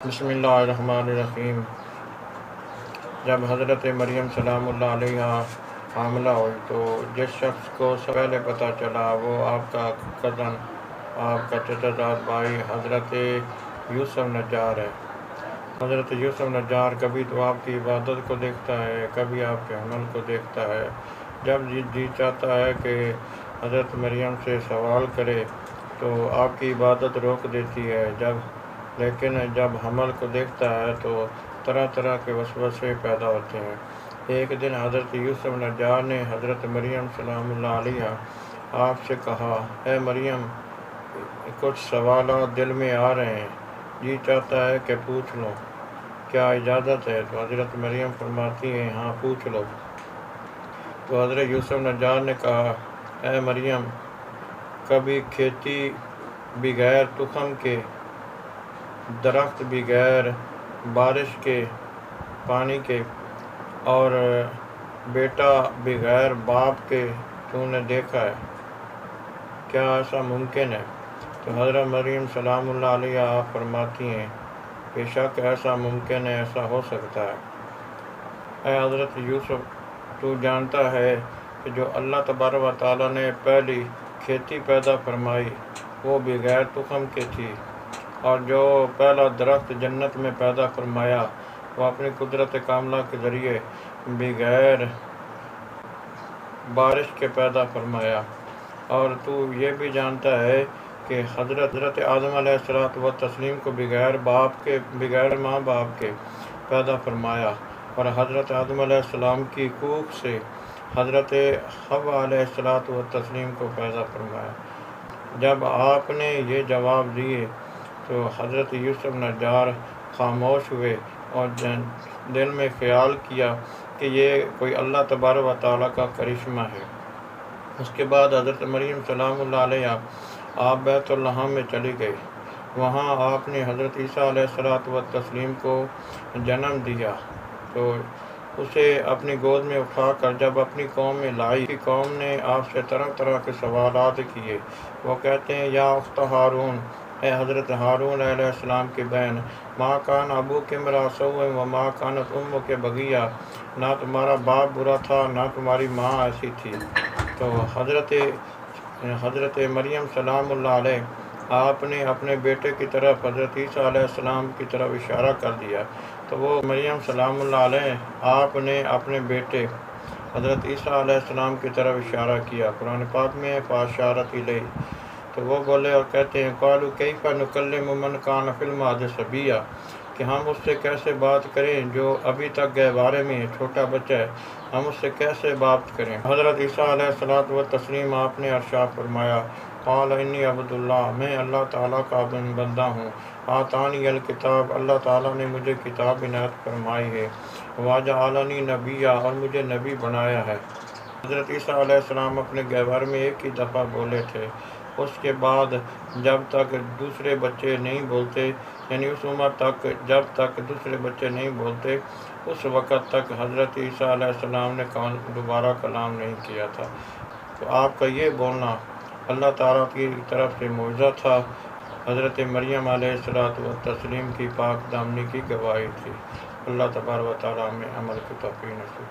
بسم اللہ الرحمن الرحیم۔ جب حضرت مریم سلام اللہ علیھا حاملہ ہوئی تو جس شخص کو سب سے پہلے پتہ چلا وہ آپ کا کزن، آپ کا چچا زاد بھائی حضرت یوسف نجار ہے۔ حضرت یوسف نجار کبھی تو آپ کی عبادت کو دیکھتا ہے، کبھی آپ کے عمل کو دیکھتا ہے۔ جب جی چاہتا ہے کہ حضرت مریم سے سوال کرے تو آپ کی عبادت روک دیتی ہے، لیکن جب حمل کو دیکھتا ہے تو طرح طرح کے وسوسے پیدا ہوتے ہیں۔ ایک دن حضرت یوسف نجار نے حضرت مریم سلام اللہ علیہا آپ سے کہا، اے مریم، کچھ سوالات دل میں آ رہے ہیں، جی چاہتا ہے کہ پوچھ لوں، کیا اجازت ہے؟ تو حضرت مریم فرماتی ہیں، ہاں پوچھ لو۔ تو حضرت یوسف نجار نے کہا، اے مریم، کبھی کھیتی بغیر تخم کے، درخت بغیر بارش کے پانی کے، اور بیٹا بغیر باپ کے تو نے دیکھا ہے؟ کیا ایسا ممکن ہے؟ تو حضرت مریم سلام اللہ علیہ آپ فرماتی ہیں، بے شک ایسا ممکن ہے، ایسا ہو سکتا ہے۔ اے حضرت یوسف، تو جانتا ہے کہ جو اللہ تبارک و تعالیٰ نے پہلی کھیتی پیدا فرمائی وہ بغیر تخم کے تھی، اور جو پہلا درخت جنت میں پیدا فرمایا وہ اپنی قدرت کاملہ کے ذریعے بغیر بارش کے پیدا فرمایا، اور تو یہ بھی جانتا ہے کہ حضرت آدم علیہ السلام کو بغیر ماں باپ کے پیدا فرمایا، اور حضرت آدم علیہ السلام کی کوکھ سے حضرت حوا علیہ السلام کو پیدا فرمایا۔ جب آپ نے یہ جواب دیے تو حضرت یوسف نجار خاموش ہوئے اور دل میں خیال کیا کہ یہ کوئی اللہ تبارک و تعالیٰ کا کرشمہ ہے۔ اس کے بعد حضرت مریم سلام اللہ علیہ آپ بیت الحم میں چلی گئی۔ وہاں آپ نے حضرت عیسیٰ علیہ السلام کو جنم دیا تو اسے اپنی گود میں اٹھا کر جب اپنی قوم میں لائی، کی قوم نے آپ سے طرح طرح کے سوالات کیے۔ وہ کہتے ہیں، یا اخت ہارون، اے حضرت ہارون علیہ السلام کی بہن، ما کان ابوک امرأ سوء وما کانت امک بغیہ، نہ تمہارا باپ برا تھا نہ تمہاری ماں ایسی تھی۔ تو حضرت مریم سلام اللہ علیہ آپ نے اپنے بیٹے کی طرف حضرت عیسیٰ علیہ السلام کی طرف اشارہ کر دیا، تو وہ مریم سلام اللہ علیہ آپ نے اپنے بیٹے حضرت عیسیٰ علیہ السلام کی طرف اشارہ کیا۔ قرآن پاک میں فاشارت الیہ، تو وہ بولے اور کہتے ہیں، قالوا کیف نکلم من کان فی المہد صبیا، کہ ہم اس سے کیسے بات کریں جو ابھی تک گہوارے میں چھوٹا بچہ ہے، ہم اس سے کیسے بات کریں؟ حضرت عیسیٰ علیہ السلام آپ نے ارشاد فرمایا، قال انی عبد اللہ، میں اللہ تعالیٰ کا بندہ ہوں، آتانی الکتاب، اللہ تعالیٰ نے مجھے کتاب عنایت فرمائی ہے، وجعلنی نبیا، اور مجھے نبی بنایا ہے۔ حضرت عیسیٰ علیہ السلام اپنے گہوارے میں ایک ہی دفعہ بولے تھے، اس کے بعد جب تک دوسرے بچے نہیں بولتے، یعنی اس عمر تک جب تک دوسرے بچے نہیں بولتے، اس وقت تک حضرت عیسیٰ علیہ السلام نے دوبارہ کلام نہیں کیا تھا۔ تو آپ کا یہ بولنا اللہ تعالیٰ کی طرف سے معجزہ تھا، حضرت مریم علیہ السلام کی پاک دامنی کی گواہی تھی۔ اللہ تبارک و تعالیٰ ہمیں عمل کی توفیق نصیب